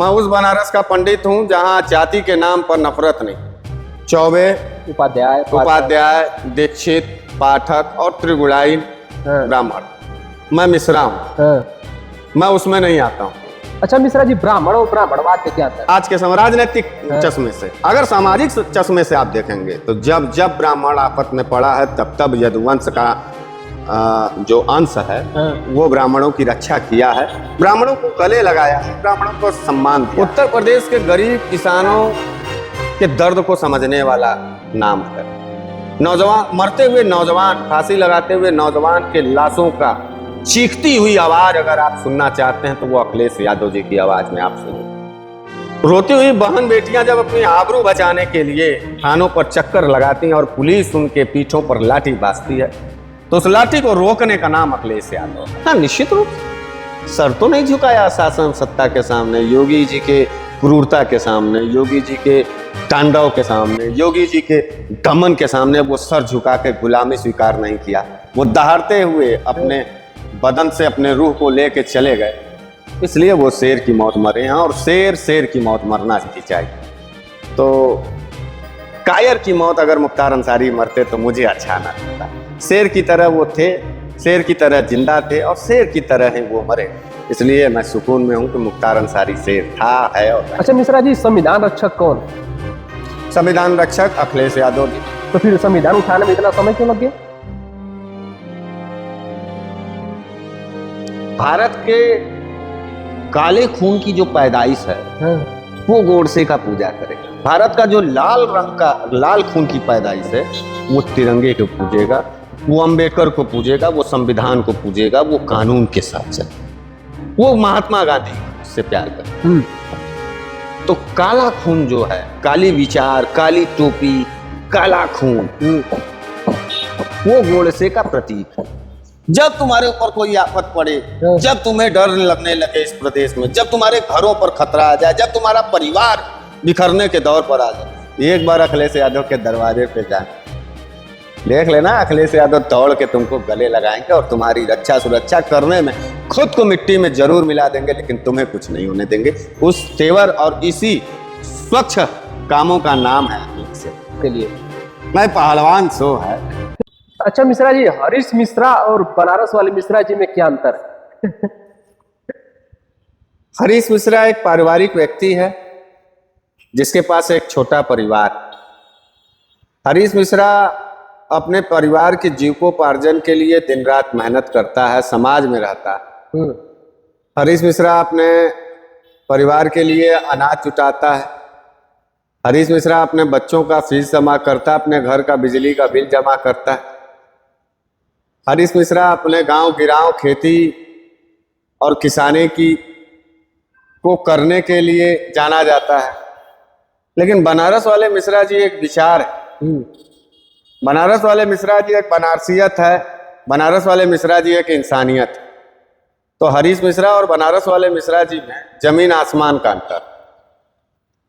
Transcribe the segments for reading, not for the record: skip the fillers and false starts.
मैं उस बनारस का पंडित हूँ जहाँ जाति के नाम पर नफरत नहीं। चौबे, उपाध्याय, दीक्षित, पाठक और त्रिगुणाइन ब्राह्मण, मैं मिश्रा हूँ। मैं उसमें नहीं आता हूँ। अच्छा मिश्रा जी, ब्राह्मण और ब्राह्मणवाद में क्या अंतर? आज के समय राजनीतिक चश्मे से, अगर सामाजिक चश्मे से आप देखेंगे तो जब जब ब्राह्मण आफत में पड़ा है तब तब यदुवंश का जो अंश है वो ब्राह्मणों की रक्षा किया है, ब्राह्मणों को गले लगाया है, ब्राह्मणों को सम्मान दिया। उत्तर प्रदेश के गरीब किसानों के दर्द को समझने वाला नाम है। नौजवान मरते हुए नौजवान, फांसी लगाते हुए नौजवान के लाशों का चीखती हुई आवाज अगर आप सुनना चाहते हैं तो वो अखिलेश यादव जी की आवाज में आप सुनिए। रोती हुई बहन बेटियां जब अपनी आबरू बचाने के लिए थानों पर चक्कर लगाती हैं और पुलिस उनके पीठों पर लाठी बाजती है तो उस लाठी को रोकने का नाम अखिलेश यादव है। हाँ, निश्चित रूप सर तो नहीं झुकाया शासन सत्ता के सामने, योगी जी के क्रूरता के सामने, योगी जी के तांडव के सामने, योगी जी के दमन के सामने वो सर झुका के गुलामी स्वीकार नहीं किया। वो दहाड़ते हुए अपने बदन से अपने रूह को लेके चले गए, इसलिए वो शेर की मौत मरे हैं और शेर की मौत मरना ही चाहिए। तो कायर की मौत अगर मुख्तार अंसारी मरते तो मुझे अच्छा ना लगता। शेर की तरह वो थे, शेर की तरह जिंदा थे और शेर की तरह ही वो मरे, इसलिए मैं सुकून में हूं कि मुख्तार अंसारी शेर था, है और है। अच्छा मिश्रा जी, संविधान रक्षक कौन? संविधान रक्षक अखिलेश यादव जी। तो फिर संविधान उठाने में इतना समय क्यों लग गया? भारत के काले खून की जो पैदाइश है वो गोडसे का पूजा करेगा। भारत का जो लाल रंग का लाल खून की पैदाइश है वो तिरंगे को पूजेगा, वो अंबेडकर को पूजेगा, वो संविधान को पूजेगा, वो कानून के साथ चले, वो महात्मा गांधी से प्यार करे। तो काला खून जो है, काली विचार, काली टोपी, काला खून, वो गोडसे का प्रतीक है। जब तुम्हारे ऊपर कोई आफत पड़े, जब तुम्हें डर लगने लगे इस प्रदेश में, जब तुम्हारे घरों पर खतरा आ जाए, जब तुम्हारा परिवार बिखरने के दौर पर आ जाए, एक बार अखिलेश यादव के दरवाजे पे जाए, देख लेना, अखिलेश यादव दौड़ के तुमको गले लगाएंगे और तुम्हारी रक्षा सुरक्षा करने में खुद को मिट्टी में जरूर मिला देंगे, लेकिन तुम्हें कुछ नहीं होने देंगे। उस तेवर और इसी स्वच्छ कामों का नाम है के लिए मैं पहलवान सो है। अच्छा मिश्रा जी, हरीश मिश्रा और बनारस वाले मिश्रा जी में क्या अंतर है? हरीश मिश्रा एक पारिवारिक व्यक्ति है जिसके पास एक छोटा परिवार। हरीश मिश्रा अपने परिवार के जीविकोपार्जन के लिए दिन रात मेहनत करता है, समाज में रहता है। हरीश मिश्रा अपने परिवार के लिए अनाज जुटाता है। हरीश मिश्रा अपने बच्चों का फीस जमा करता है, अपने घर का बिजली का बिल जमा करता है। हरीश मिश्रा अपने गांव गिराव खेती और किसानी की को करने के लिए जाना जाता है। लेकिन बनारस वाले मिश्रा जी एक विचार है, बनारस वाले मिश्रा जी एक बनारसियत है, बनारस वाले मिश्रा जी एक इंसानियत है। तो हरीश मिश्रा और बनारस वाले मिश्रा जी में जमीन आसमान का अंतर।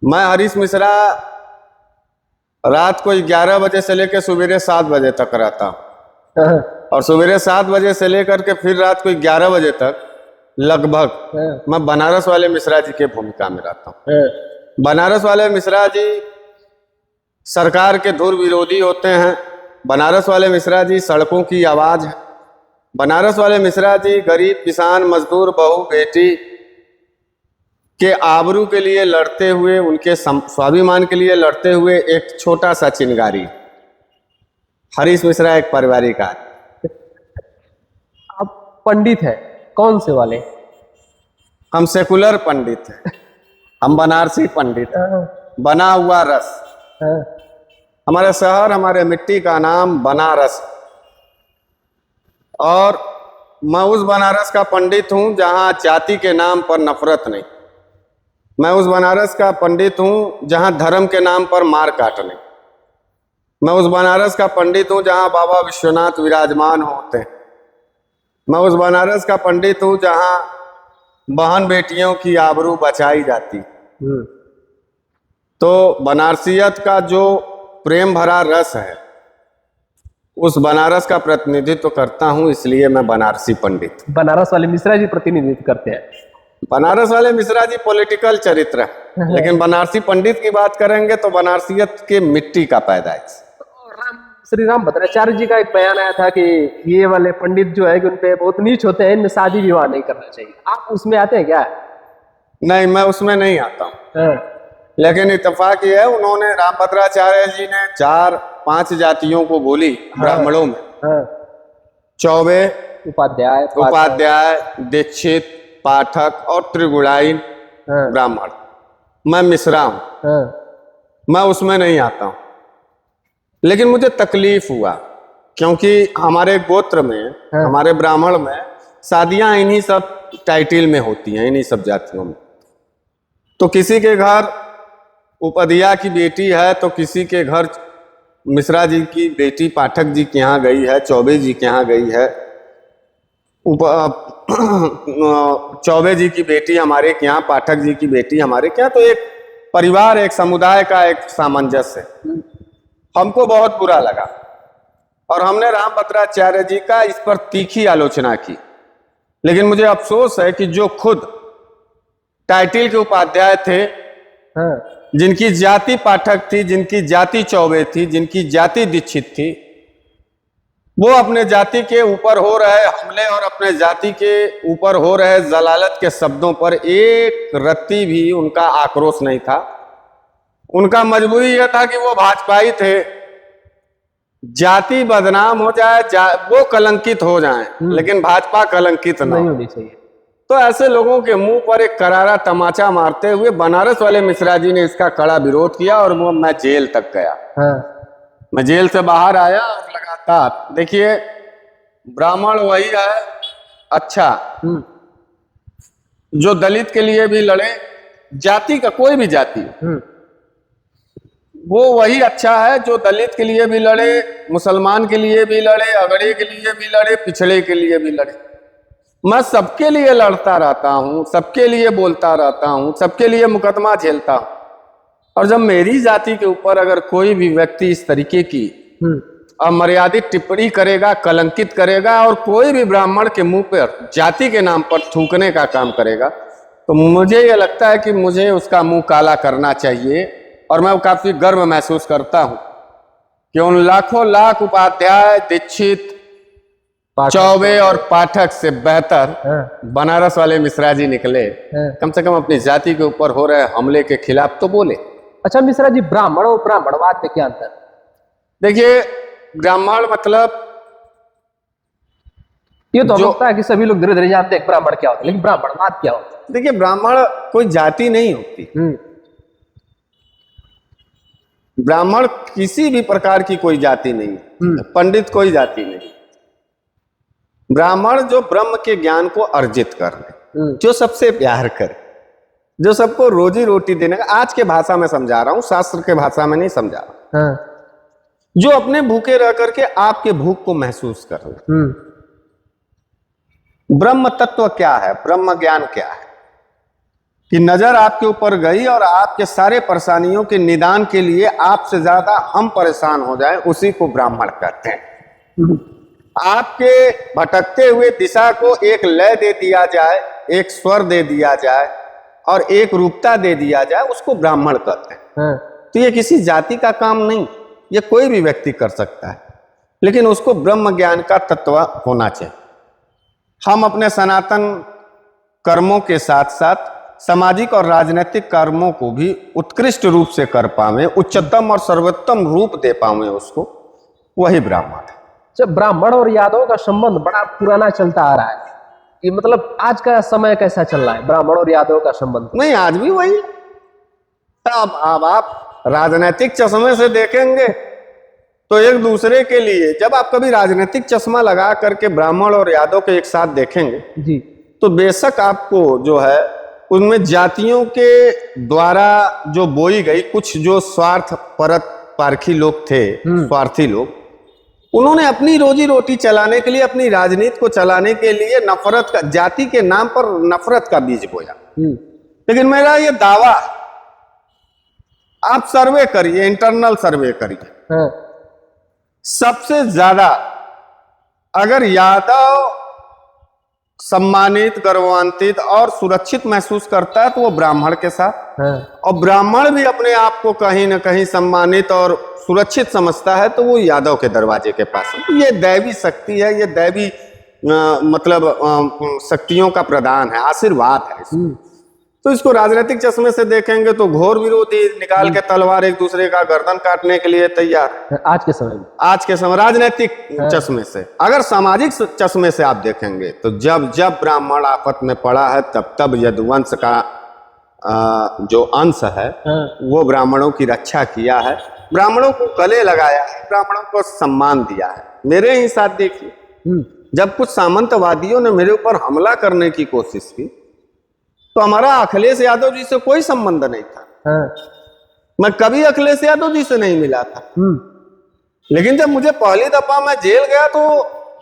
मैं हरीश मिश्रा रात को 11 बजे से लेकर सवेरे 7 बजे तक रहता हूँ और सवेरे 7 बजे से लेकर के फिर रात को 11 बजे तक लगभग मैं बनारस वाले मिश्रा जी के भूमिका में रहता हूँ। बनारस वाले मिश्रा जी सरकार के धुर विरोधी होते हैं। बनारस वाले मिश्रा जी सड़कों की आवाज है। बनारस वाले मिश्रा जी गरीब किसान मजदूर बहू बेटी के आबरू के लिए लड़ते हुए, उनके स्वाभिमान के लिए लड़ते हुए एक छोटा सा चिंगारी। हरीश मिश्रा एक पारिवारिक आदमी। आप पंडित है, कौन से वाले? हम सेकुलर पंडित हैं, हम बनारसी पंडित हैं। बना हुआ रस, हमारे शहर हमारे मिट्टी का नाम बनारस, और मैं उस बनारस का पंडित हूं जहां जाति के नाम पर नफरत नहीं। मैं उस बनारस का पंडित हूं जहां धर्म के नाम पर मार काट नहीं। मैं उस बनारस का पंडित हूं जहां बाबा विश्वनाथ विराजमान होते हैं। मैं उस बनारस का पंडित हूं जहां बहन बेटियों की आबरू बचाई जाती। तो बनारसियत का जो प्रेम भरा रस है उस बनारस का प्रतिनिधित्व करता हूं, इसलिए मैं बनारसी पंडित। बनारस वाले मिश्रा जी प्रतिनिधित्व करते हैं। बनारस वाले मिश्रा जी पॉलिटिकल चरित्र है, लेकिन बनारसी पंडित की बात करेंगे तो बनारसियत के मिट्टी का पैदाइश। श्री राम भद्राचार्य जी का एक बयान आया था कि ये वाले पंडित जो है कि उनपे बहुत नीच होते हैं, इनमें शादी विवाह नहीं करना चाहिए। आप उसमें आते हैं क्या? नहीं, मैं उसमें नहीं आता हूँ। हाँ। लेकिन इत्तेफाक ये है, उन्होंने राम भद्राचार्य जी ने 4-5 जातियों को बोली ब्राह्मणों में, हाँ। चौबे, उपाध्याय, दीक्षित, पाठक और त्रिगुणाइन हाँ। ब्राह्मण। मैं मिश्रा हूं, हाँ। मैं उसमें नहीं आता हूं। लेकिन मुझे तकलीफ हुआ क्योंकि हमारे गोत्र में, हाँ। हमारे ब्राह्मण में शादियां इन्हीं सब टाइटिल में होती हैं, इन्हीं सब जातियों में। तो किसी के घर उपाध्याय की बेटी है तो किसी के घर मिश्रा जी की बेटी पाठक जी के यहाँ गई है, चौबे जी के यहाँ गई है, चौबे जी की बेटी हमारे के यहाँ, पाठक जी की बेटी हमारे के यहाँ। तो एक परिवार, एक समुदाय का एक सामंजस्य हमको बहुत बुरा लगा और हमने राम भद्राचार्य जी का इस पर तीखी आलोचना की। लेकिन मुझे अफसोस है कि जो खुद टाइटिल के उपाध्याय थे, हाँ। जिनकी जाति पाठक थी, जिनकी जाति चौबे थी, जिनकी जाति दीक्षित थी, वो अपने जाति के ऊपर हो रहे हमले और अपने जाति के ऊपर हो रहे जलालत के शब्दों पर एक रत्ती भी उनका आक्रोश नहीं था। उनका मजबूरी यह था कि वो भाजपाई थे, जाति बदनाम हो जाए, वो कलंकित हो जाएं, लेकिन भाजपा कलंकित नहीं होनी चाहिए। तो ऐसे लोगों के मुंह पर एक करारा तमाचा मारते हुए बनारस वाले मिश्रा जी ने इसका कड़ा विरोध किया और वो मैं जेल तक गया। हाँ। मैं जेल से बाहर आया और लगातार, देखिए ब्राह्मण वही है अच्छा जो दलित के लिए भी लड़े, जाति का कोई भी जाति वो वही अच्छा है जो दलित के लिए भी लड़े, मुसलमान के लिए भी लड़े, अगड़े के लिए भी लड़े, पिछड़े के लिए भी लड़े। मैं सबके लिए लड़ता रहता हूं, सबके लिए बोलता रहता हूं, सबके लिए मुकदमा झेलता हूं। और जब मेरी जाति के ऊपर अगर कोई भी व्यक्ति इस तरीके की अमर्यादित टिप्पणी करेगा, कलंकित करेगा और कोई भी ब्राह्मण के मुंह पर जाति के नाम पर थूकने का काम करेगा, तो मुझे यह लगता है कि मुझे उसका मुंह काला करना चाहिए। और मैं काफी गर्व महसूस करता हूं कि उन लाखों लाख उपाध्याय, दीक्षित, चौबे और पाठक से बेहतर बनारस वाले मिश्रा जी निकले। कम से कम अपनी जाति के ऊपर हो रहे हमले के खिलाफ तो बोले। अच्छा मिश्रा जी, ब्राह्मण और ब्राह्मणवाद में क्या अंतर? देखिए, ब्राह्मण मतलब ये तो लगता है कि सभी लोग धीरे धीरे जानते हैं ब्राह्मण क्या होता है, लेकिन ब्राह्मणवाद क्या होता है? देखिए, ब्राह्मण कोई जाति नहीं होती। ब्राह्मण किसी भी प्रकार की कोई जाति नहीं, पंडित कोई जाति नहीं। ब्राह्मण जो ब्रह्म के ज्ञान को अर्जित कर ले, जो सबसे प्यार करे, जो सबको रोजी रोटी देने का, आज के भाषा में समझा रहा हूं, शास्त्र के भाषा में नहीं समझा रहा। जो अपने भूखे रह करके आपके भूख को महसूस कर ले। ब्रह्म तत्व क्या है, ब्रह्म ज्ञान क्या है कि नजर आपके ऊपर गई और आपके सारे परेशानियों के निदान के लिए आपसे ज्यादा हम परेशान हो जाएं, उसी को ब्राह्मण कहते हैं। आपके भटकते हुए दिशा को एक लय दे दिया जाए, एक स्वर दे दिया जाए और एक रूपता दे दिया जाए, उसको ब्राह्मण कहते हैं। तो ये किसी जाति का काम नहीं, ये कोई भी व्यक्ति कर सकता है, लेकिन उसको ब्रह्म ज्ञान का तत्व होना चाहिए। हम अपने सनातन कर्मों के साथ साथ सामाजिक और राजनीतिक कर्मों को भी उत्कृष्ट रूप से कर पावे, उच्चतम और सर्वोत्तम रूप दे पावे उसको, वही ब्राह्मण है। जब ब्राह्मण और यादव का संबंध बड़ा पुराना चलता आ रहा है, ये मतलब आज का समय कैसा चल रहा है ब्राह्मण और यादव का संबंध? नहीं, आज भी वही। अब आप राजनीतिक चश्मे से देखेंगे तो एक दूसरे के लिए, जब आप कभी राजनीतिक चश्मा लगा करके ब्राह्मण और यादव के एक साथ देखेंगे जी, तो बेशक आपको जो है उनमें जातियों के द्वारा जो बोई गई कुछ जो स्वार्थ परत पारखी लोग थे, स्वार्थी लोग, उन्होंने अपनी रोजी रोटी चलाने के लिए, अपनी राजनीति को चलाने के लिए नफरत का, जाति के नाम पर नफरत का बीज बोया। लेकिन मेरा ये दावा, आप सर्वे करिए, इंटरनल सर्वे करिए, सबसे ज्यादा अगर यादव सम्मानित, गौरवान्वित और सुरक्षित महसूस करता है तो वो ब्राह्मण के साथ, हाँ। और ब्राह्मण भी अपने आप को कहीं ना कहीं सम्मानित और सुरक्षित समझता है तो वो यादव के दरवाजे के पास है। ये दैवी शक्ति है, ये दैवी मतलब शक्तियों का प्रदान है, आशीर्वाद है इसमें। तो इसको राजनीतिक चश्मे से देखेंगे तो घोर विरोधी, निकाल के तलवार एक दूसरे का गर्दन काटने के लिए तैयार। आज के समय में, आज के समय राजनीतिक चश्मे से, अगर सामाजिक चश्मे से आप देखेंगे तो जब जब ब्राह्मण आफत में पड़ा है तब तब यदुवंश का जो अंश है वो ब्राह्मणों की रक्षा किया है, ब्राह्मणों को गले लगाया है, ब्राह्मणों को सम्मान दिया है। मेरे ही साथ देखिए, जब कुछ सामंतवादियों ने मेरे ऊपर हमला करने की कोशिश की तो हमारा अखिलेश यादव जी से कोई संबंध नहीं था। मैं कभी अखिलेश यादव जी से नहीं मिला था। लेकिन जब मुझे पहली दफा मैं जेल गया तो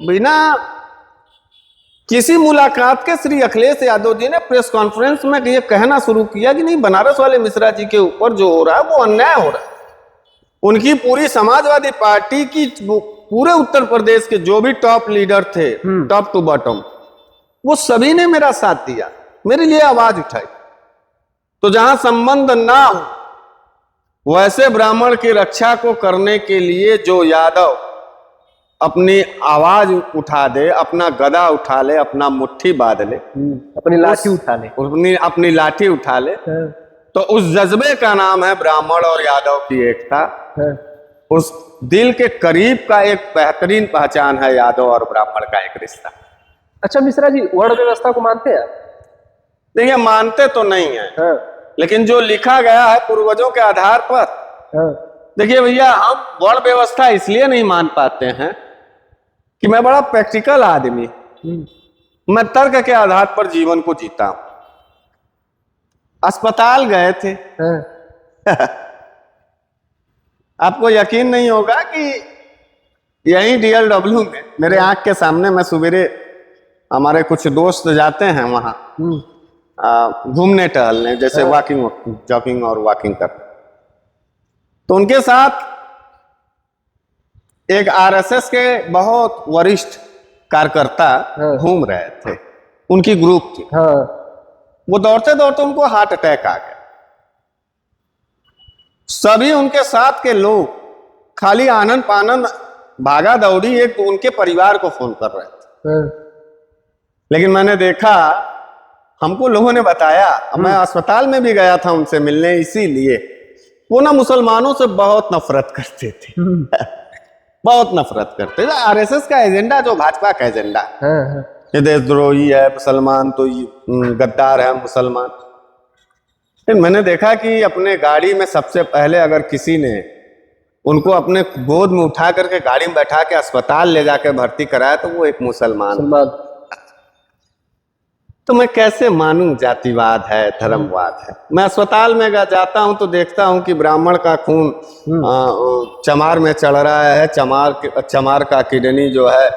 बिना किसी मुलाकात के श्री अखिलेश यादव जी ने प्रेस कॉन्फ्रेंस में ये कहना शुरू किया कि नहीं, बनारस वाले मिश्रा जी के ऊपर जो हो रहा है वो अन्याय हो रहा है। उनकी पूरी समाजवादी पार्टी की पूरे उत्तर प्रदेश के जो भी टॉप लीडर थे, टॉप टू बॉटम, वो सभी ने मेरा साथ दिया, मेरे लिए आवाज उठाई। तो जहां संबंध ना हो वैसे ब्राह्मण की रक्षा को करने के लिए जो यादव अपनी आवाज उठा दे, अपना गदा उठा ले, अपना मुट्ठी बांध ले, अपनी लाठी उठा ले, अपनी लाठी उठा ले, तो उस जज्बे का नाम है ब्राह्मण और यादव की एकता। उस दिल के करीब का एक बेहतरीन पहचान है यादव और ब्राह्मण का एक रिश्ता। अच्छा मिश्रा जी, वर्ण व्यवस्था को मानते हैं आप? देखिए, मानते तो नहीं है, लेकिन जो लिखा गया है पूर्वजों के आधार पर, देखिए भैया, हम वर्ण व्यवस्था इसलिए नहीं मान पाते हैं कि मैं बड़ा प्रैक्टिकल आदमी, मैं तर्क के आधार पर जीवन को जीता हूं। अस्पताल गए थे आपको यकीन नहीं होगा कि यही DLW में मेरे आंख के सामने, मैं सवेरे, हमारे कुछ दोस्त जाते हैं वहां घूमने टहलने, जैसे वॉकिंग, जॉगिंग और वॉकिंग कर, तो उनके साथ एक RSS के बहुत वरिष्ठ कार्यकर्ता घूम रहे थे, उनकी ग्रुप थी। वो दौड़ते दौड़ते उनको हार्ट अटैक आ गया। सभी उनके साथ के लोग खाली आनंद पानंद भागा दौड़ी एक उनके परिवार को फोन कर रहे थे। लेकिन मैंने देखा, हमको लोगों ने बताया, मैं अस्पताल में भी गया था उनसे मिलने, इसीलिए वो ना मुसलमानों से बहुत नफरत करते थे बहुत नफरत करते थे। RSS का एजेंडा, जो भाजपा का एजेंडा, ये देशद्रोही है, मुसलमान तो गद्दार है मुसलमान। लेकिन मैंने देखा कि अपने गाड़ी में सबसे पहले अगर किसी ने उनको अपने गोद में उठा करके गाड़ी में बैठा के अस्पताल ले जाकर भर्ती कराया तो वो एक मुसलमान। तो मैं कैसे मानूं जातिवाद है, धर्मवाद है? मैं अस्पताल में जाता हूं तो देखता हूं कि ब्राह्मण का खून चमार में चढ़ रहा है, चमार का किडनी जो है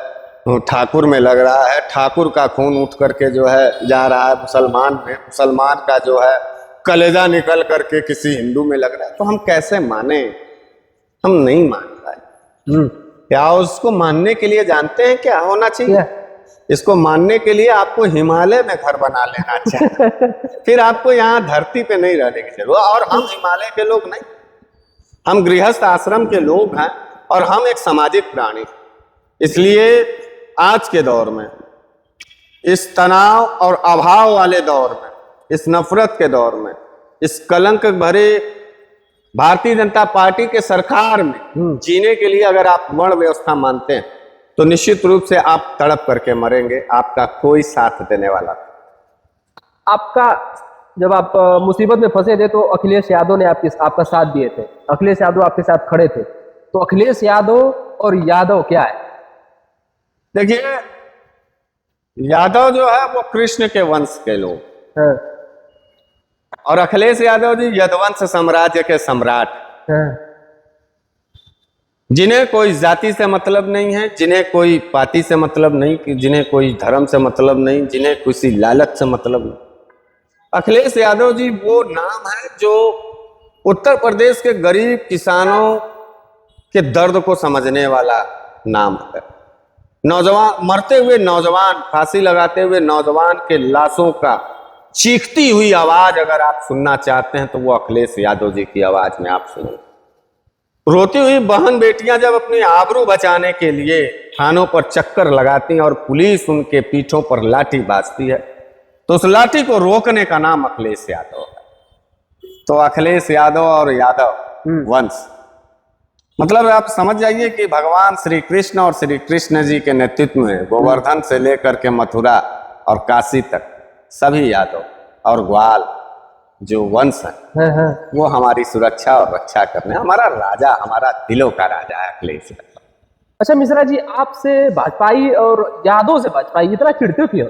ठाकुर में लग रहा है, ठाकुर का खून उठ करके जो है जा रहा है मुसलमान में, मुसलमान का जो है कलेजा निकल करके किसी हिंदू में लग रहा है। तो हम कैसे माने? हम नहीं मान पाए। क्या उसको मानने के लिए जानते हैं क्या होना चाहिए? इसको मानने के लिए आपको हिमालय में घर बना लेना चाहिए फिर आपको यहाँ धरती पे नहीं रहने की जरूरत। और हम हिमालय के लोग नहीं, हम गृहस्थ आश्रम के लोग हैं और हम एक सामाजिक प्राणी। इसलिए आज के दौर में, इस तनाव और अभाव वाले दौर में, इस नफरत के दौर में, इस कलंक भरे भारतीय जनता पार्टी के सरकार में जीने के लिए अगर आप वर्ण व्यवस्था मानते हैं तो निश्चित रूप से आप तड़प करके मरेंगे, आपका कोई साथ देने वाला। आपका जब आप मुसीबत में फंसे थे तो अखिलेश यादव ने आपका साथ दिए थे, अखिलेश यादव आपके साथ खड़े थे। तो अखिलेश यादव और यादव क्या है? देखिए, यादव जो है वो कृष्ण के वंश के लोग और अखिलेश यादव जी यदुवंश साम्राज्य के सम्राट, जिन्हें कोई जाति से मतलब नहीं है, जिन्हें कोई पार्टी से मतलब नहीं, जिन्हें कोई धर्म से मतलब नहीं, जिन्हें किसी लालच से मतलब नहीं। अखिलेश यादव जी वो नाम है जो उत्तर प्रदेश के गरीब किसानों के दर्द को समझने वाला नाम है। नौजवान मरते हुए नौजवान, फांसी लगाते हुए नौजवान के लाशों का चीखती हुई आवाज अगर आप सुनना चाहते हैं तो वो अखिलेश यादव जी की आवाज में आप सुनो। रोती हुई बहन बेटियां जब अपनी आबरू बचाने के लिए थानों पर चक्कर लगाती हैं और पुलिस उनके पीठों पर लाठी बाजती है, तो उस लाठी को रोकने का नाम अखिलेश यादव है। तो अखिलेश यादव और यादव वंश, मतलब आप समझ जाइए कि भगवान श्री कृष्ण और श्री कृष्ण जी के नेतृत्व में गोवर्धन से लेकर के मथुरा और काशी तक सभी यादव और ग्वाल जो वंश है वो हमारी सुरक्षा और रक्षा करने, हमारा राजा, हमारा दिलों का राजा है अखिलेश यादव। अच्छा मिश्रा जी, आपसे भाजपाई और यादव से भाजपाई इतना चिढ़ते क्यों?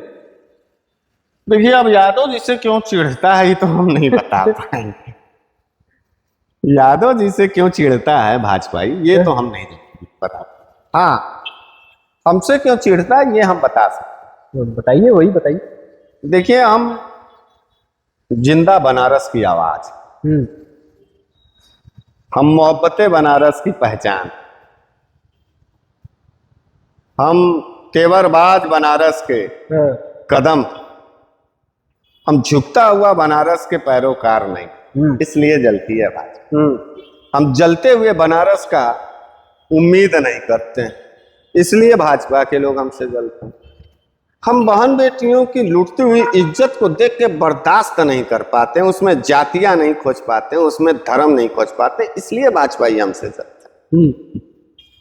देखिए, अब यादव जी से क्यों चिढ़ता है ये तो हम नहीं बता पाएंगे। यादव जी से क्यों चिढ़ता है भाजपाई ये तो हम नहीं बता, हाँ हमसे क्यों चिढ़ता है ये हम बता सकते। बताइए, वही बताइए। देखिए, हम जिंदा बनारस की आवाज, हम मोहब्बते बनारस की पहचान, हम तेवरबाज बनारस के कदम, हम झुकता हुआ बनारस के पैरोकार नहीं, इसलिए जलती है बात। हम जलते हुए बनारस का उम्मीद नहीं करते हैं, इसलिए भाजपा के लोग हमसे जलते हैं। हम बहन बेटियों की लुटती हुई इज्जत को देख के बर्दाश्त नहीं कर पाते, उसमें जातियां नहीं खोज पाते, उसमें धर्म नहीं खोज पाते, इसलिए भाजपाई हमसे जलते हैं।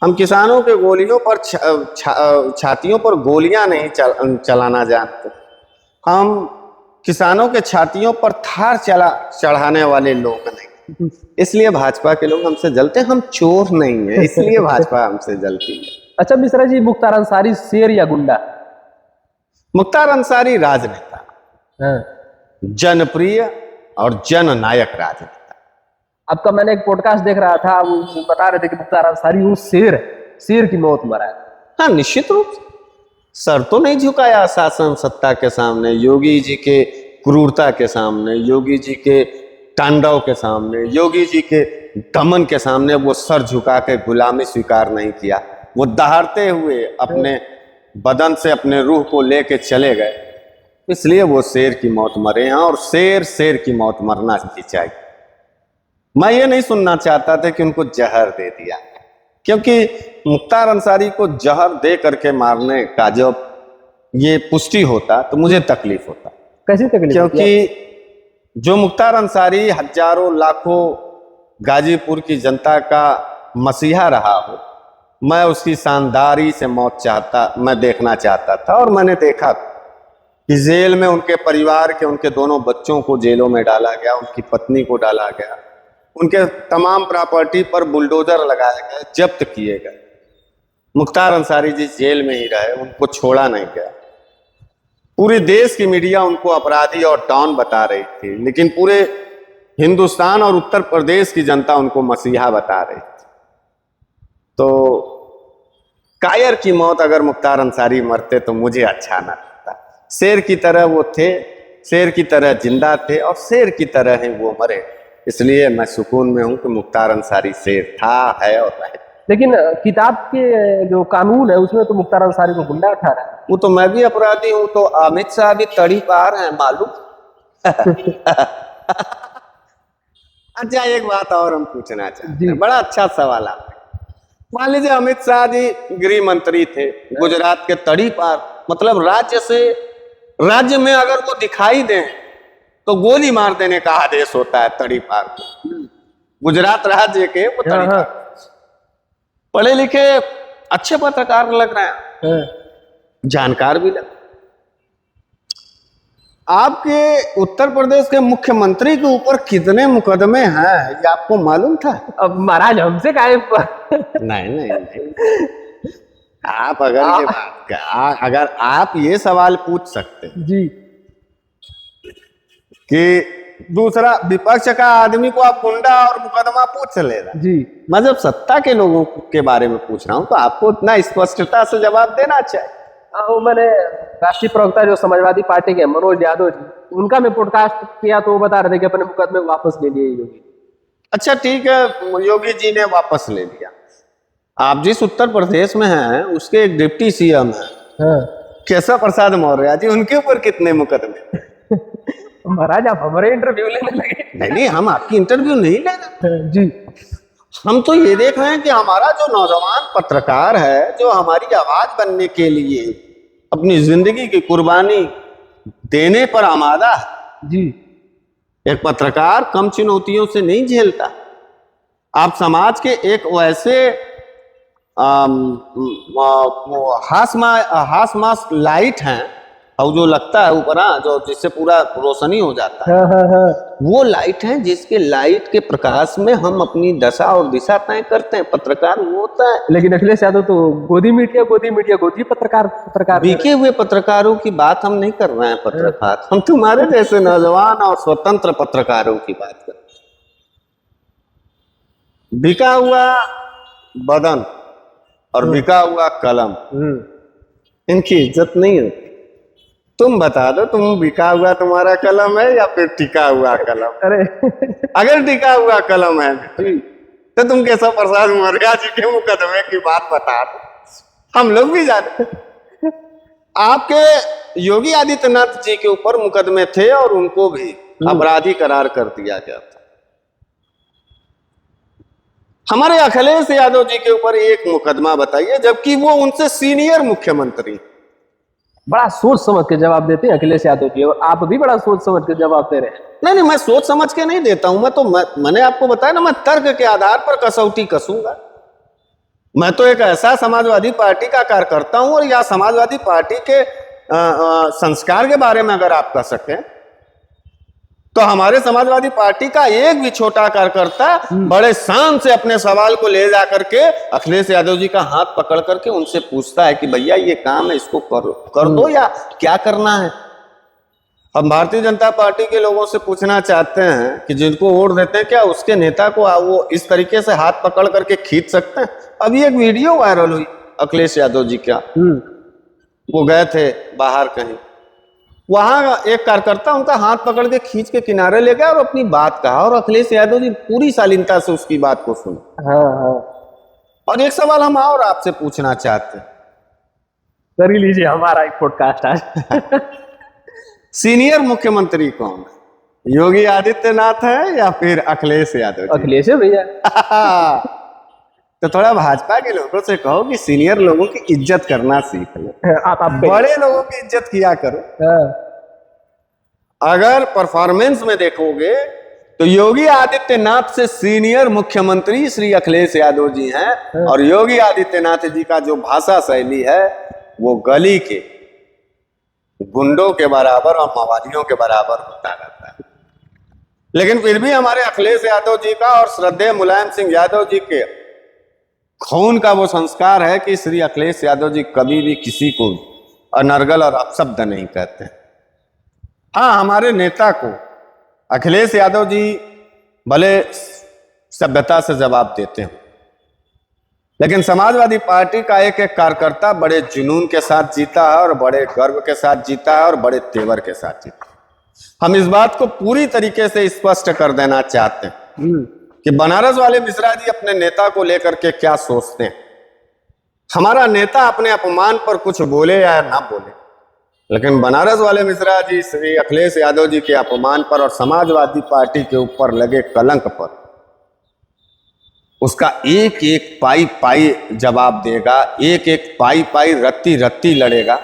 हम किसानों के गोलियों पर छातियों पर गोलियां नहीं चलाना जानते। हम किसानों के छातियों पर थार चढ़ाने वाले लोग नहीं, इसलिए भाजपा के लोग हमसे जलते हैं। हम चोर नहीं है, इसलिए भाजपा हमसे जलती है। अच्छा मिश्रा जी, मुख्तार अंसारी शेर या गुंडा? मुख्तार अंसारी राजनेता, जनप्रिय और जननायक राजनेता। आपका मैंने एक पॉडकास्ट देख रहा था, वो बता रहे थे कि मुख्तार अंसारी वो शेर है, शेर की मौत मरा है। हाँ, निश्चित रूप से सर तो नहीं झुकाया शासन सत्ता के सामने, योगी जी के क्रूरता के सामने, योगी जी के तांडव के सामने, योगी जी के दमन के सामने वो सर झुका के गुलामी स्वीकार नहीं किया। वो दहाड़ते हुए अपने बदन से अपने रूह को लेके चले गए, इसलिए वो शेर की मौत मरे हैं। और शेर की मौत मरना ही चाहिए। मैं ये नहीं सुनना चाहता था कि उनको जहर दे दिया, क्योंकि मुख्तार अंसारी को जहर दे करके मारने का जब ये पुष्टि होता तो मुझे तकलीफ होता। कैसी तकलीफ? क्योंकि जो मुख्तार अंसारी हजारों लाखों गाजीपुर की जनता का मसीहा रहा हो, मैं उसकी शानदारी से मौत मैं देखना चाहता था। और मैंने देखा कि जेल में उनके परिवार के, उनके दोनों बच्चों को जेलों में डाला गया, उनकी पत्नी को डाला गया, उनके तमाम प्रॉपर्टी पर बुलडोजर लगाए गए, जब्त किए गए। मुख्तार अंसारी जी जेल में ही रहे, उनको छोड़ा नहीं गया। पूरे देश की मीडिया उनको अपराधी और डॉन बता रही थी, लेकिन पूरे हिंदुस्तान और उत्तर प्रदेश की जनता उनको मसीहा बता रही थी। तो कायर की मौत अगर मुख्तार अंसारी मरते तो मुझे अच्छा ना लगता। शेर की तरह वो थे, शेर की तरह जिंदा थे और शेर की तरह ही वो मरे, इसलिए मैं सुकून में हूं कि मुख्तार अंसारी शेर था, है और रहे। लेकिन किताब के जो कानून है उसमें तो मुख्तार अंसारी को गुंडा ठहरा है। वो तो मैं भी अपराधी हूं, तो अमित शाह भी तड़ी पार है मालूम। अच्छा, एक बात और हम पूछना चाहते हैं, बड़ा अच्छा सवाल आपने। मान लीजिए अमित शाह जी गृह मंत्री थे, गुजरात के तड़ी पार, मतलब राज्य में अगर वो दिखाई दें तो गोली मार देने का आदेश होता है तड़ी पार को। गुजरात राज्य के वो तड़ी पार, पढ़े लिखे अच्छे पत्रकार लग रहे हैं, जानकार भी लग। आपके उत्तर प्रदेश के मुख्यमंत्री के ऊपर कितने मुकदमे हैं ये आपको मालूम था? अब महाराज हमसे काहे नहीं। आप अगर आप ये सवाल पूछ सकते जी कि दूसरा विपक्ष का आदमी को आप गुंडा और मुकदमा पूछ ले रहा जी, मैं जब सत्ता के लोगों के बारे में पूछ रहा हूं तो आपको इतना स्पष्टता से जवाब देना चाहिए। वो मैंने राष्ट्रीय प्रवक्ता जो समाजवादी पार्टी के मनोज यादव जी, उनका मैं पॉडकास्ट किया तो वो बता रहे थे कि अपने मुकदमे वापस ले लिए योगी। अच्छा ठीक है, योगी जी ने वापस ले लिया, आप जिस उत्तर प्रदेश में हैं उसके एक डिप्टी सीएम है हाँ। केशव प्रसाद मौर्य जी, उनके ऊपर कितने मुकदमे? महाराज आप हमारे इंटरव्यू लेने लगे। नहीं, हम आपकी इंटरव्यू नहीं ले रहे जी। हम तो ये देख रहे हैं कि हमारा जो नौजवान पत्रकार है, जो हमारी आवाज बनने के लिए अपनी जिंदगी की कुर्बानी देने पर आमादा है, जी। एक पत्रकार कम चुनौतियों से नहीं झेलता। आप समाज के एक वैसे हास लाइट हैं, और जो लगता है ऊपर, जो जिससे पूरा रोशनी हो जाता है, वो लाइट है जिसके लाइट के प्रकाश में हम अपनी दशा और दिशा तय करते हैं। पत्रकार वो होता है। लेकिन अखिलेश यादव तो गोदी मीडिया गोदी पत्रकार बिके हुए पत्रकारों की बात हम नहीं कर रहे हैं। पत्रकार हम तुम्हारे जैसे नौजवान और स्वतंत्र पत्रकारों की बात कर रहे हैं। बिका हुआ बदन और बिका हुआ कलम, इनकी इज्जत नहीं होती। तुम बता दो, तुम बिका हुआ तुम्हारा कलम है या फिर टिका हुआ कलम? अरे अगर टिका हुआ कलम है तो तुम केशव प्रसाद मौर्य जी के मुकदमे की बात बता दो, हम लोग भी जानते। आपके योगी आदित्यनाथ जी के ऊपर मुकदमे थे और उनको भी अपराधी करार कर दिया गया था। हमारे अखिलेश यादव जी के ऊपर एक मुकदमा बताइए, जबकि वो उनसे सीनियर मुख्यमंत्री। बड़ा सोच समझ के जवाब देते हैं अखिलेश यादव जी, और आप भी बड़ा सोच समझ के जवाब दे रहे हैं। नहीं, मैं सोच समझ के नहीं देता हूं। मैंने आपको बताया ना, मैं तर्क के आधार पर कसौटी कसूंगा। मैं तो एक ऐसा समाजवादी पार्टी का कार्यकर्ता हूं, और या समाजवादी पार्टी के संस्कार के बारे में अगर आप कह सकें, तो हमारे समाजवादी पार्टी का एक भी छोटा कार्यकर्ता बड़े शान से अपने सवाल को ले जाकर के अखिलेश यादव जी का हाथ पकड़ करके उनसे पूछता है कि भैया ये काम है, इसको कर दो या क्या करना है। हम भारतीय जनता पार्टी के लोगों से पूछना चाहते हैं कि जिनको वोट देते हैं, क्या उसके नेता को वो इस तरीके से हाथ पकड़ करके खींच सकते हैं? अभी एक वीडियो वायरल हुई अखिलेश यादव जी का, वो गए थे बाहर कहीं, वहां एक कार्यकर्ता उनका हाथ पकड़ के खींच के किनारे ले गया और अपनी बात कहा, और अखिलेश यादव जी पूरी शालीनता से उसकी बात को सुना। हाँ। और एक सवाल हम और आपसे पूछना चाहते हैं, कर ही लीजिए हमारा एक पॉडकास्ट आज। सीनियर मुख्यमंत्री कौन है? योगी आदित्यनाथ है या फिर अखिलेश यादव जी? अखिलेश है भैया। तो थोड़ा भाजपा के लोगों से कहो कि सीनियर लोगों की इज्जत करना सीख लो। आप बड़े लोगों की इज्जत किया करो। अगर परफॉर्मेंस में देखोगे तो योगी आदित्यनाथ से सीनियर मुख्यमंत्री श्री अखिलेश यादव जी हैं, और योगी आदित्यनाथ जी का जो भाषा शैली है वो गली के गुंडों के बराबर और मवालियों के बराबर होता रहता है। लेकिन फिर भी हमारे अखिलेश यादव जी का और श्रद्धेय मुलायम सिंह यादव जी के खून का वो संस्कार है कि श्री अखिलेश यादव जी कभी भी किसी को अनर्गल और अपशब्द नहीं कहते। हाँ, हमारे नेता को अखिलेश यादव जी भले सभ्यता से जवाब देते हैं, लेकिन समाजवादी पार्टी का एक एक कार्यकर्ता बड़े जुनून के साथ जीता है, और बड़े गर्व के साथ जीता है, और बड़े तेवर के साथ जीता है। हम इस बात को पूरी तरीके से स्पष्ट कर देना चाहते हैं कि बनारस वाले मिश्रा जी अपने नेता को लेकर के क्या सोचते हैं। हमारा नेता अपने अपमान पर कुछ बोले या ना बोले, लेकिन बनारस वाले मिश्रा जी श्री अखिलेश यादव जी के अपमान पर और समाजवादी पार्टी के ऊपर लगे कलंक पर उसका एक एक पाई पाई जवाब देगा, एक एक पाई पाई रत्ती रत्ती लड़ेगा।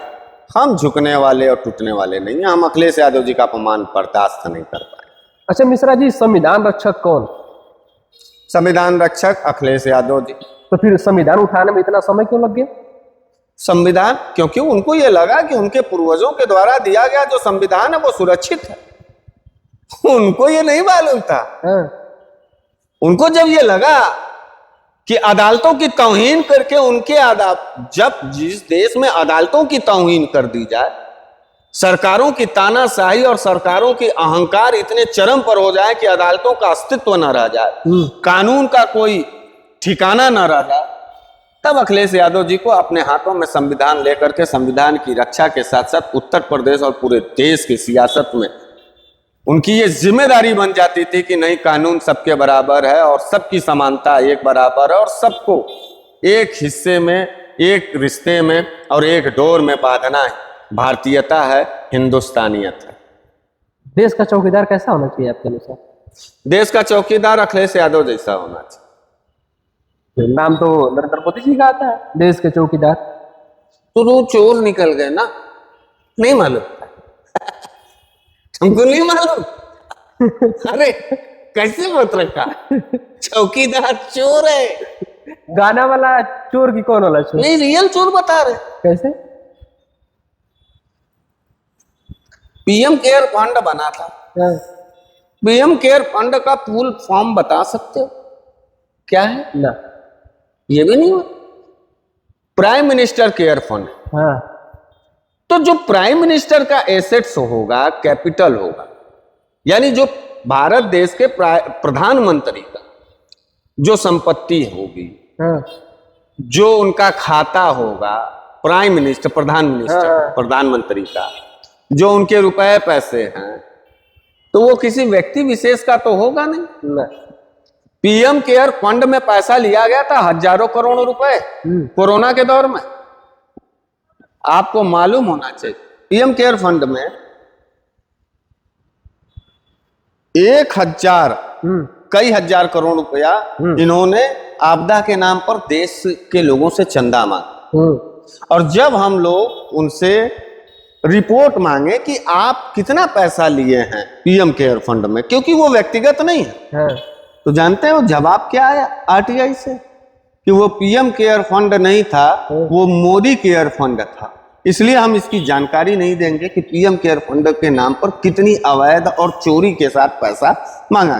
हम झुकने वाले और टूटने वाले नहीं हैं। हम अखिलेश यादव जी का अपमान बर्दाश्त नहीं कर पाए। अच्छा मिश्रा जी, संविधान रक्षक कौन? संविधान रक्षक अखिलेश यादव जी। तो फिर संविधान उठाने में इतना समय क्यों लग गया? संविधान, क्योंकि उनको ये लगा कि उनके पूर्वजों के द्वारा दिया गया जो संविधान है वो सुरक्षित है। उनको ये नहीं मालूम था। उनको जब ये लगा कि अदालतों की तौहीन करके उनके जब जिस देश में अदालतों की तौहीन कर दी जाए, सरकारों की तानाशाही और सरकारों की अहंकार इतने चरम पर हो जाए कि अदालतों का अस्तित्व न रह जाए, कानून का कोई ठिकाना न रह जाए, तब अखिलेश यादव जी को अपने हाथों में संविधान लेकर के संविधान की रक्षा के साथ साथ उत्तर प्रदेश और पूरे देश की सियासत में उनकी ये जिम्मेदारी बन जाती थी कि नहीं, कानून सबके बराबर है और सबकी समानता एक बराबर है और सबको एक हिस्से में, एक रिश्ते में और एक डोर में बांधना है भारतीयता है, हिंदुस्तानियत है। देश का चौकीदार कैसा होना चाहिए आपके अनुसार? देश का चौकीदार अखिलेश यादव जैसा होना चाहिए। नाम तो नरेंद्र मोदी जी का आता है, देश के चौकीदार। तो वो चोर निकल गए ना, नहीं मालूम तुमको? नहीं मालूम? अरे कैसे मत रखा, चौकीदार चोर है। गाना वाला चोर की कौन वाला चोर? नहीं, रियल चोर बता रहे। कैसे? पीएम केयर फंड बना था, हाँ। पीएम केयर फंड का फुल फॉर्म बता सकते हो क्या है? ना। ये भी नहीं हुआ। Prime minister care fund. हाँ। तो जो प्राइम मिनिस्टर का एसेट्स होगा, कैपिटल होगा, यानी जो भारत देश के प्रधानमंत्री का जो संपत्ति होगी, हाँ। जो उनका खाता होगा, प्राइम मिनिस्टर, प्रधानमंत्री का जो उनके रुपए पैसे हैं, तो वो किसी व्यक्ति विशेष का तो होगा नहीं ना। पीएम केयर फंड में पैसा लिया गया था हजारों करोड़ रुपए कोरोना के दौर में। आपको मालूम होना चाहिए, पीएम केयर फंड में 1000 कई हजार करोड़ रुपया इन्होंने आपदा के नाम पर देश के लोगों से चंदा मांगा। और जब हम लोग उनसे रिपोर्ट मांगे कि आप कितना पैसा लिए हैं पीएम केयर फंड में, क्योंकि वो व्यक्तिगत नहीं है, तो जानते हो जवाब क्या आया आरटीआई से? कि वो पीएम केयर फंड नहीं था, वो मोदी केयर फंड था। इसलिए हम इसकी जानकारी नहीं देंगे कि पीएम केयर फंड के नाम पर कितनी अवैध और चोरी के साथ पैसा मांगा।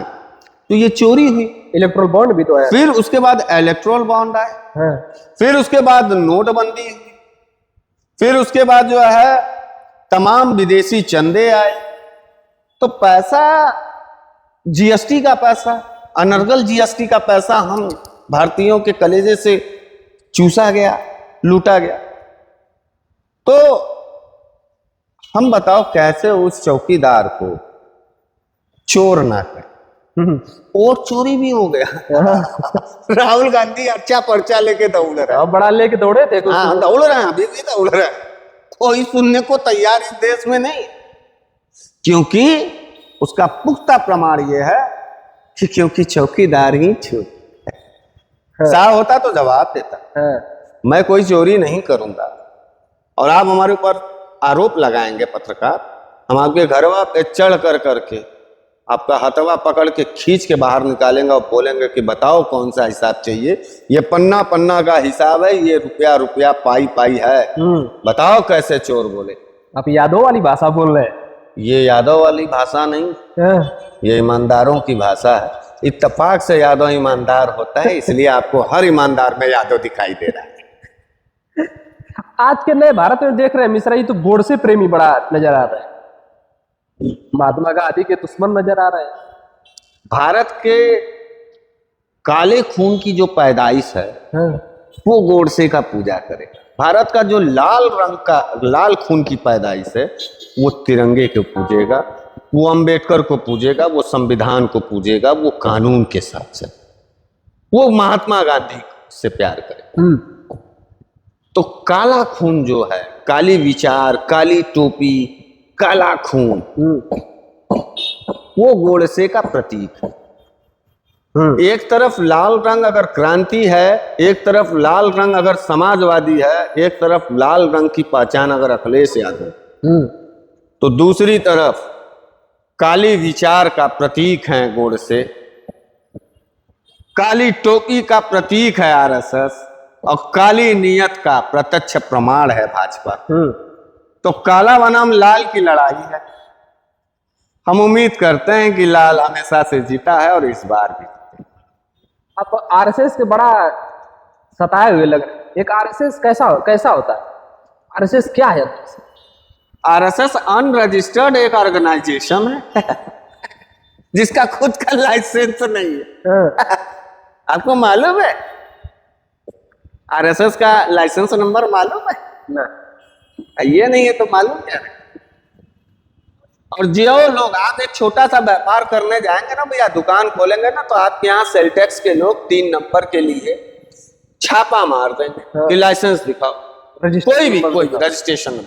तो ये चोरी हुई। इलेक्ट्रोल बॉन्ड भी तो आया, फिर उसके बाद इलेक्ट्रोल बॉन्ड आए, फिर उसके बाद नोटबंदी हुई, फिर उसके बाद जो है तमाम विदेशी चंदे आए। तो पैसा, जीएसटी का पैसा, अनर्गल जीएसटी का पैसा हम भारतीयों के कलेजे से चूसा गया, लूटा गया। तो हम बताओ कैसे उस चौकीदार को चोर ना करें? और चोरी भी हो गया। राहुल गांधी अच्छा पर्चा लेके दौड़ रहे, बड़ा लेके दौड़े थे। हाँ, दौड़ रहे हैं, अभी भी दौड़ रहे हैं। कोई सुनने को तैयार इस देश में नहीं, क्योंकि उसका पुख्ता प्रमाण यह है कि क्योंकि चौकीदार ही चोर। साहब होता तो जवाब देता, मैं कोई चोरी नहीं करूंगा। और आप हमारे ऊपर आरोप लगाएंगे पत्रकार, हम आपके घरवा पे चढ़ कर करके आपका हथवा पकड़ के खींच के बाहर निकालेंगे और बोलेंगे कि बताओ कौन सा हिसाब चाहिए। ये पन्ना पन्ना का हिसाब है, ये रुपया रुपया पाई पाई है, बताओ कैसे चोर बोले। आप यादव वाली भाषा बोल रहे हैं। ये यादव वाली भाषा नहीं, ये ईमानदारों की भाषा है। इत्तेफाक से यादव ईमानदार होता है, इसलिए आपको हर ईमानदार में यादव दिखाई दे रहा है। आज के नए भारत में देख रहे हैं मिश्रा जी तो गोडसे प्रेमी बड़ा नजर आ रहा है, महात्मा गांधी के दुश्मन नजर आ रहे हैं। भारत के काले खून की जो पैदाइश है वो गोडसे का पूजा करे। भारत का जो लाल रंग का, लाल खून की पैदाइश है, वो तिरंगे को पूजेगा, वो अंबेडकर को पूजेगा, वो संविधान को पूजेगा, वो कानून के साथ चले, वो महात्मा गांधी से प्यार करे। तो काला खून जो है, काली विचार, काली टोपी, काला खून, वो गोडसे का प्रतीक है। एक तरफ लाल रंग अगर क्रांति है, एक तरफ लाल रंग अगर समाजवादी है, एक तरफ लाल रंग की पहचान अगर अखिलेश यादव, तो दूसरी तरफ काली विचार का प्रतीक है गोडसे, काली टोपी का प्रतीक है आरएसएस, और काली नीयत का प्रत्यक्ष प्रमाण है भाजपा। तो काला बनाम लाल की लड़ाई है। हम उम्मीद करते हैं कि लाल हमेशा से जीता है और इस बार भी। आप आरएसएस के बड़ा सताए हुए लग रहे हैं। एक आरएसएस कैसा होता है? आरएसएस क्या है? आरएसएस अनरजिस्टर्ड एक ऑर्गेनाइजेशन है जिसका खुद का लाइसेंस नहीं है। आपको मालूम है आरएसएस का लाइसेंस नंबर मालूम है ना? ये नहीं है तो मालूम क्या है? और जो लोग, आप एक छोटा सा व्यापार करने जाएंगे ना भैया, दुकान खोलेंगे ना, तो आपके यहाँ सेल टैक्स के लोग 3 नंबर के लिए छापा मार देंगे कि लाइसेंस दिखाओ, कोई भी रजिस्ट्रेशन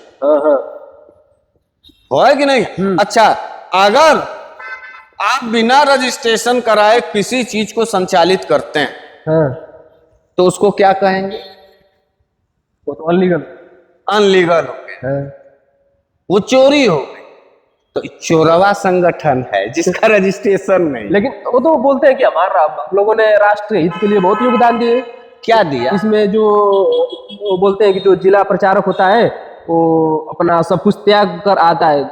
हो कि नहीं। अच्छा, अगर आप बिना रजिस्ट्रेशन कराए किसी चीज को संचालित करते हैं तो उसको क्या कहेंगे? वो तो अनलीगल अनलीगल हो गया, वो चोरी हो गई। तो चोरवा संगठन है जिसका रजिस्ट्रेशन नहीं। लेकिन वो तो बोलते हैं कि हमारा हम लोगों ने राष्ट्र हित के लिए बहुत योगदान दिए। क्या दिया? इसमें जो वो बोलते हैं कि जो जिला प्रचारक होता है वो अपना सब कुछ त्याग कर आता है।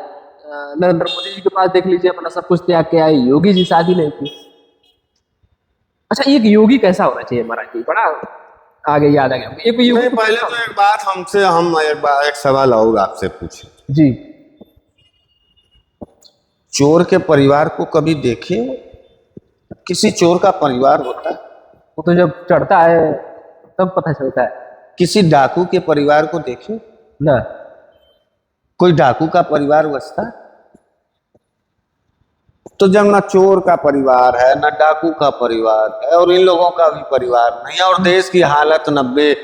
नरेंद्र मोदी जी के पास देख लीजिए, अपना सब कुछ त्याग के आए। योगी जी शादी नहीं की। अच्छा, एक योगी कैसा होना चाहिए महाराज जी? बड़ा आगे याद आ गया एक योगी। पहले तो एक बात हमसे हम एक सवाल और आपसे पूछे जी। चोर के परिवार को कभी देखे? किसी चोर का परिवार होता है? वो तो जब चढ़ता है तब पता चलता है। किसी डाकू के परिवार को देखे ना? कोई डाकू का परिवार बसता है? तो जब ना चोर का परिवार है ना डाकू का परिवार है और इन लोगों का भी परिवार नहीं है और देश की हालत $90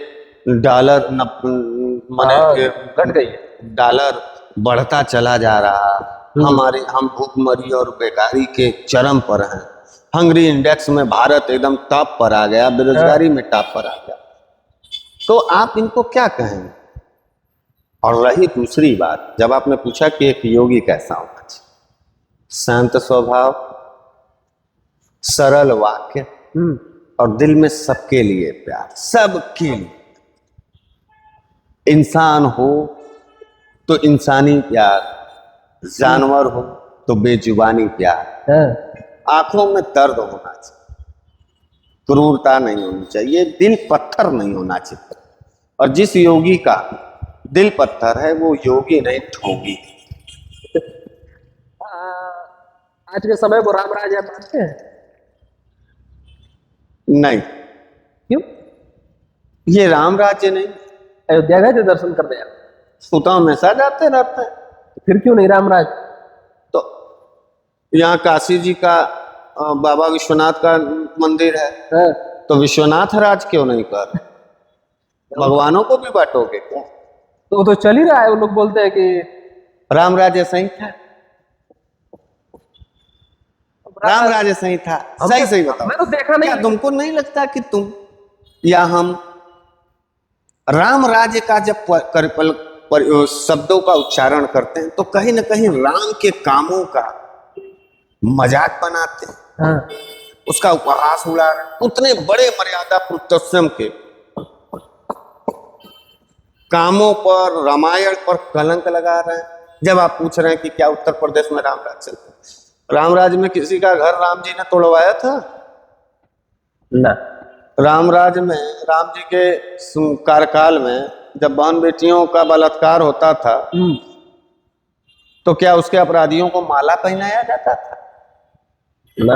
माने घट गई है, डॉलर बढ़ता चला जा रहा। हम भूखमरी और बेकारी के चरम पर हैं। हंगरी इंडेक्स में भारत एकदम टॉप पर आ गया, बेरोजगारी में टॉप पर आ गया। तो आप इनको क्या कहेंगे? और रही दूसरी बात, जब आपने पूछा कि एक योगी कैसा होना चाहिए, शांत स्वभाव, सरल वाक्य और दिल में सबके लिए प्यार, सबके लिए। इंसान हो तो इंसानी प्यार, जानवर हो तो बेजुबानी प्यार, आंखों में दर्द होना चाहिए, क्रूरता नहीं होनी चाहिए, दिल पत्थर नहीं होना चाहिए। और जिस योगी का दिल पत्थर है वो योगी नहीं, ठोगी। आज के समय को राम राज्य मानते हैं? नहीं। क्यों? ये राम राज्य नहीं। अयोध्या गए थे दर्शन करने? वो तो हमेशा जाते रहते हैं। फिर क्यों नहीं राम राज? तो यहाँ काशी जी का बाबा विश्वनाथ का मंदिर है, तो विश्वनाथ राज क्यों नहीं कर? भगवानों को भी बांटोगे क्या? तो वो तो चल ही रहा है। वो लोग बोलते हैं कि राम राज्य सही था, राम राज्य सही था। सही सही बताओ। मैं तो देखा नहीं। क्या तुमको नहीं लगता कि तुम या हम राम राज्य का जब शब्दों का उच्चारण करते हैं तो कहीं ना कहीं राम के कामों का मजाक बनाते हैं, उसका उपहास उड़ा रहे हैं। उतने बड़े मर्यादा पुरुषोत्तम के कामों पर, रामायण पर कलंक लगा रहे हैं। जब आप पूछ रहे हैं कि क्या उत्तर प्रदेश में राम राज चलता है, राम राज में किसी का घर राम जी ने तोड़वाया था? ना। राम राज में, राम जी के कार्यकाल में जब बहन बेटियों का बलात्कार होता था तो क्या उसके अपराधियों को माला पहनाया जाता था? ना।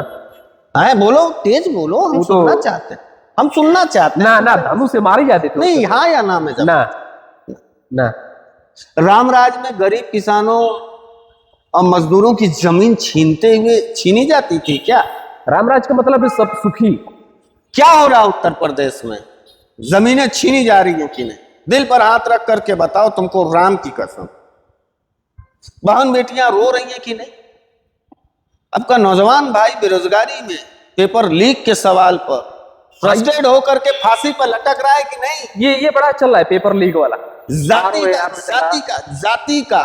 है, बोलो, तेज बोलो, हम सुनना चाहते हैं, हम सुनना चाहते हैं। ना ना, धनुष से मारी जाती थी। नहीं, हाँ या ना में जब ना ना। राम राज में गरीब किसानों और मजदूरों की जमीन छीनी जाती थी क्या? रामराज का मतलब है सब सुखी। क्या हो रहा उत्तर प्रदेश में? जमीनें छीनी जा रही हैं कि नहीं? दिल पर हाथ रख करके बताओ, तुमको राम की कसम। बहन बेटियां रो रही हैं कि नहीं? आपका नौजवान भाई बेरोजगारी में पेपर लीक के सवाल पर फ्रस्ट्रेट होकर के फांसी पर लटक रहा है कि नहीं? ये बड़ा चल रहा है पेपर लीक वाला। जाति का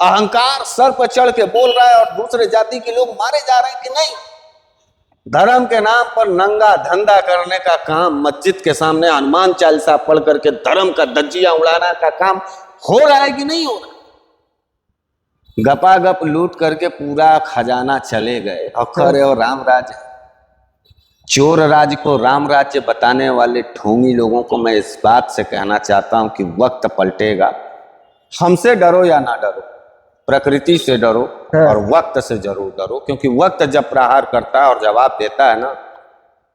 अहंकार सर पर चढ़ के बोल रहा है और दूसरे जाति के लोग मारे जा रहे हैं कि नहीं? धर्म के नाम पर नंगा धंधा करने का काम, मस्जिद के सामने हनुमान चालीसा पढ़ करके धर्म का धज्जियां उड़ाना का काम हो रहा है कि नहीं हो रहा? गपागप लूट करके पूरा खजाना चले गए और खरे और राम राज्य, चोर राज को राम राज्य बताने वाले ढोंगी लोगों को मैं इस बात से कहना चाहता हूं कि वक्त पलटेगा। हमसे डरो या ना डरो, प्रकृति से डरो और वक्त से जरूर डरो, क्योंकि वक्त जब प्रहार करता है और जवाब देता है ना,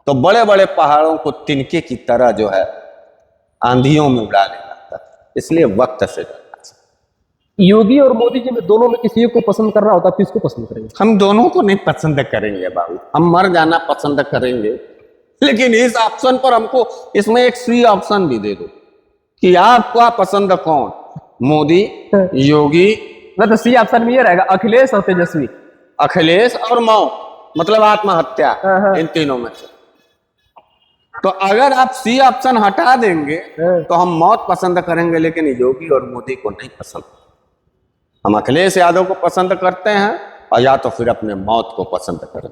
तो बड़े बड़े पहाड़ों को तिनके की तरह जो है आंधियों में उड़ा ले जाता है। इसलिए वक्त से डरना चाहिए। योगी और मोदी जी में दोनों में किसी को पसंद करना होता, किसको पसंद करेंगे? हम दोनों को नहीं पसंद करेंगे बाबू, हम मर जाना पसंद करेंगे लेकिन इस ऑप्शन पर हमको इसमें एक सी ऑप्शन भी दे दो कि आपका पसंद कौन, मोदी, योगी, मैं तो सी ऑप्शन में ये रहेगा, अखिलेश और तेजस्वी। अखिलेश और मौत, मतलब आत्महत्या, इन तीनों में से। तो अगर आप सी ऑप्शन हटा देंगे तो हम मौत पसंद करेंगे, लेकिन योगी और मोदी को नहीं पसंद। हम अखिलेश यादव को पसंद करते हैं और या तो फिर अपने मौत को पसंद करें।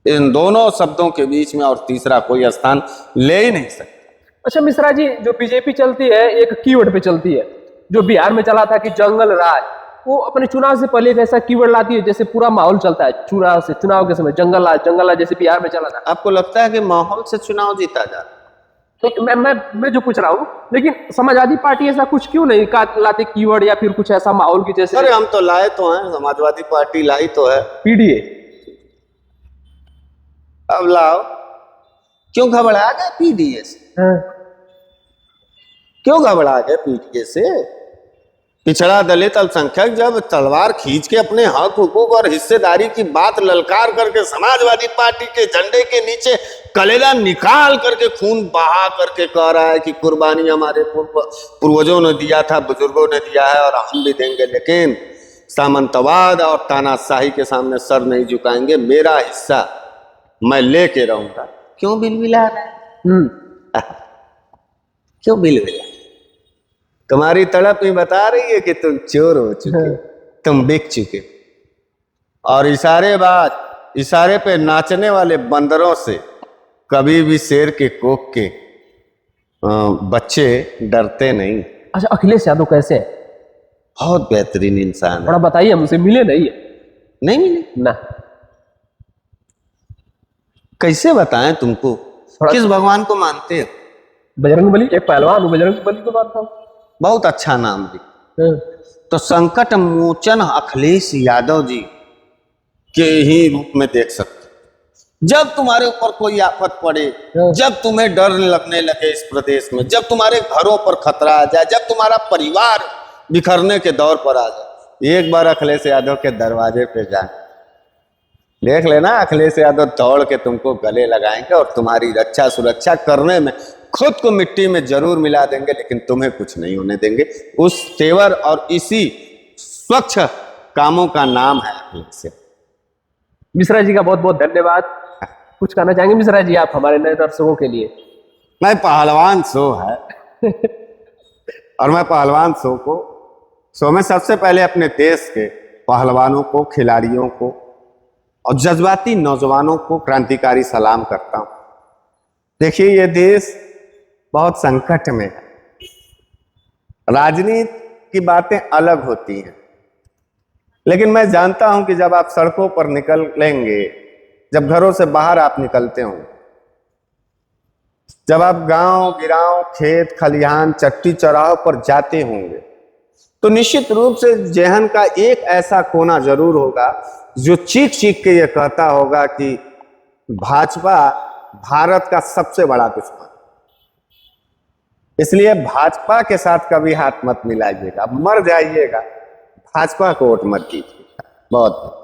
इन दोनों शब्दों के बीच में और तीसरा कोई स्थान ले ही नहीं सकता। अच्छा मिश्रा जी, जो बीजेपी चलती है एक कीवर्ड पे चलती है, जो बिहार में चला था कि जंगल राज, वो अपने चुनाव से पहले एक ऐसा कीवर्ड लाती है जैसे पूरा माहौल चलता है चुनाव के समय जंगल राज जैसे बिहार में चला था। आपको लगता है कि माहौल से चुनाव जीता जा रहा है? तो मैं जो पूछ रहा हूँ, लेकिन समाजवादी पार्टी ऐसा कुछ क्यों नहीं लाते कीवर्ड या फिर कुछ ऐसा माहौल की जैसे? अरे हम तो लाए तो हैं, समाजवादी पार्टी लाई तो है, पीडीए। अब लाओ, क्यों घबरा गए पीडीए से? क्यों घबरा गए पीडीए से? पिछड़ा दलित अल्पसंख्यक जब तलवार खींच के अपने हक हुकूक और हिस्सेदारी की बात ललकार करके समाजवादी पार्टी के झंडे के नीचे कलेजा निकाल करके खून बहा करके कह रहा है कि कुर्बानी हमारे पूर्वजों ने दिया था, बुजुर्गों ने दिया है और हम भी देंगे, लेकिन सामंतवाद और तानाशाही के सामने सर नहीं झुकाएंगे, मेरा हिस्सा मैं लेके रहूंगा। क्यों बिलबिला रहा है? क्यों बिलबिला? तुम्हारी तड़प ही बता रही है कि तुम चोर हो चुके, तुम बिक चुके। और इशारे पे नाचने वाले बंदरों से कभी भी शेर के कोख के बच्चे डरते नहीं। अच्छा, अखिलेश यादव कैसे है? बहुत बेहतरीन इंसान है। थोड़ा बताइए, हमसे मिले नहीं है? नहीं मिले ना। कैसे बताएं तुमको? किस भगवान को मानते हो? बजरंगबली, एक पहलवान बजरंगबली को मानता हूं। बहुत अच्छा नाम भी। तो संकट मोचन अखिलेश यादव जी के ही रूप में देख सकते। जब तुम्हारे ऊपर कोई आफत पड़े, जब तुम्हें डर लगने लगे इस प्रदेश में, जब तुम्हारे घरों पर खतरा आ जाए, जब तुम्हारा परिवार बिखरने के दौर पर आ जाए, एक बार अखिलेश यादव के दरवाजे पे जाए, देख लेना, अखिलेश यादव दौड़ के तुमको गले लगाएंगे और तुम्हारी रक्षा सुरक्षा करने में खुद को मिट्टी में जरूर मिला देंगे, लेकिन तुम्हें कुछ नहीं होने देंगे। उस तेवर और इसी स्वच्छ कामों का नाम है अखिलेश। मिश्रा जी का बहुत बहुत धन्यवाद। कुछ कहना चाहेंगे मिश्रा जी आप हमारे नए दर्शकों के लिए? मैं पहलवान शो है और मैं पहलवान शो में सबसे पहले अपने देश के पहलवानों को, खिलाड़ियों को और जज्बाती नौजवानों को क्रांतिकारी सलाम करता हूं। देखिए, ये देश बहुत संकट में है। राजनीति की बातें अलग होती हैं, लेकिन मैं जानता हूं कि जब आप सड़कों पर निकलेंगे, जब घरों से बाहर आप निकलते हो, जब आप गांव गिराव, खेत खलिहान, चट्टी चौराहों पर जाते होंगे, तो निश्चित रूप से जहन का एक ऐसा कोना जरूर होगा जो चीख चीख के ये कहता होगा कि भाजपा भारत का सबसे बड़ा दुश्मन। इसलिए भाजपा के साथ कभी हाथ मत मिलाइएगा, मर जाइएगा, भाजपा को वोट मत कीजिएगा। बहुत